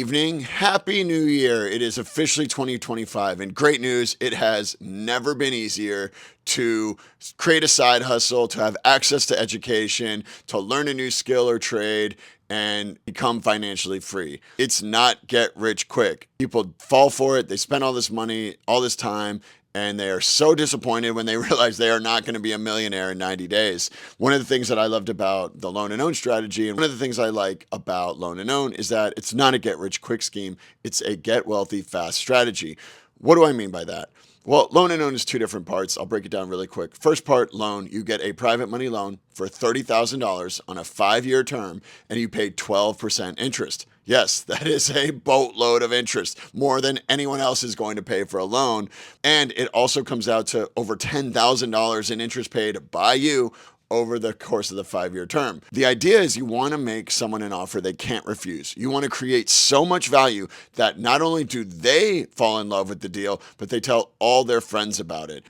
evening. Happy New Year. It is officially 2025, and great news, it has never been easier to create a side hustle, to have access to education, to learn a new skill or trade, and become financially free. It's not get rich quick. People fall for it. They spend all this money, all this time, and they are so disappointed when they realize they are not going to be a millionaire in 90 days. One of the things that I loved about the loan and own strategy, and one of the things I like about loan and own, is that it's not a get rich quick scheme. It's a get wealthy fast strategy. What do I mean by that? Well, loan and own is two different parts. I'll break it down really quick. First part, loan, you get a private money loan for $30,000 on a 5-year term, and you pay 12% interest. Yes, that is a boatload of interest, more than anyone else is going to pay for a loan. And it also comes out to over $10,000 in interest paid by you over the course of the 5-year term. The idea is you want to make someone an offer they can't refuse. You want to create so much value that not only do they fall in love with the deal, but they tell all their friends about it.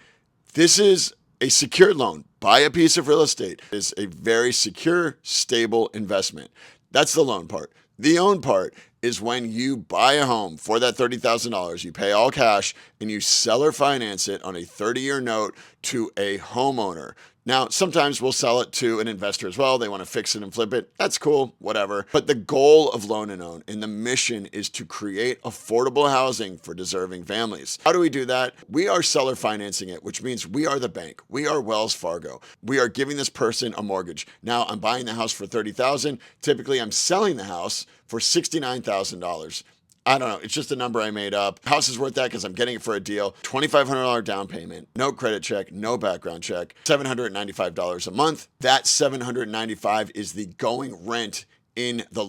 This is a secured loan. Buy a piece of real estate is a very secure, stable investment. That's the loan part. The own part is when you buy a home for that $30,000, you pay all cash and you sell or finance it on a 30-year note to a homeowner. Now, sometimes we'll sell it to an investor as well. They want to fix it and flip it. That's cool, whatever. But the goal of loan and own and the mission is to create affordable housing for deserving families. How do we do that? We are seller financing it, which means we are the bank. We are Wells Fargo. We are giving this person a mortgage. Now, I'm buying the house for $30,000. Typically, I'm selling the house for $69,000. I don't know. It's just a number I made up. House is worth that because I'm getting it for a deal. $2,500 down payment, no credit check, no background check, $795 a month. That $795 is the going rent in the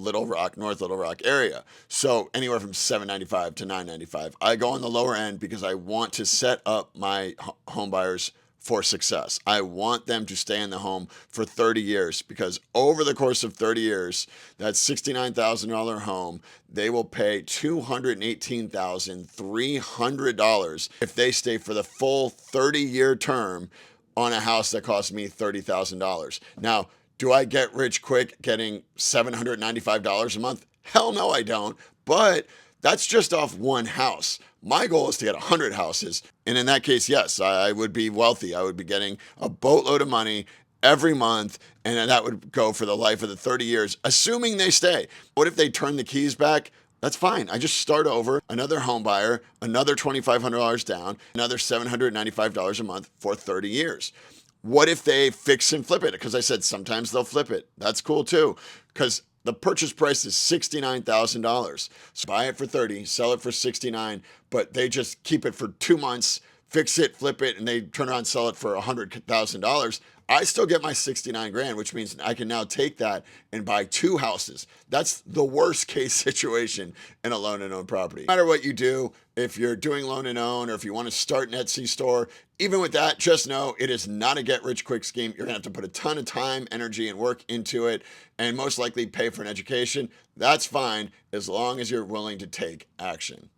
North Little Rock area. So anywhere from $795 to $995. I go on the lower end because I want to set up my home buyers for success. I want them to stay in the home for 30 years because over the course of 30 years, that $69,000 home, they will pay $218,300 if they stay for the full 30-year term on a house that cost me $30,000. Now, do I get rich quick getting $795 a month? Hell no, I don't. But that's just off one house. My goal is to get 100 houses. And in that case, yes, I would be wealthy. I would be getting a boatload of money every month, and that would go for the life of the 30 years, assuming they stay. What if they turn the keys back? That's fine. I just start over, another home buyer, another $2,500 down, another $795 a month for 30 years. What if they fix and flip it? Because I said sometimes they'll flip it. That's cool too. Because the purchase price is $69,000. So buy it for 30, sell it for 69, but they just keep it for 2 months, fix it, flip it, and they turn around and sell it for $100,000. I still get my 69 grand, which means I can now take that and buy 2 houses. That's the worst case situation in a loan and own property. No matter what you do, if you're doing loan and own, or if you want to start an Etsy store, even with that, just know it is not a get rich quick scheme. You're gonna have to put a ton of time, energy, and work into it, and most likely pay for an education. That's fine as long as you're willing to take action.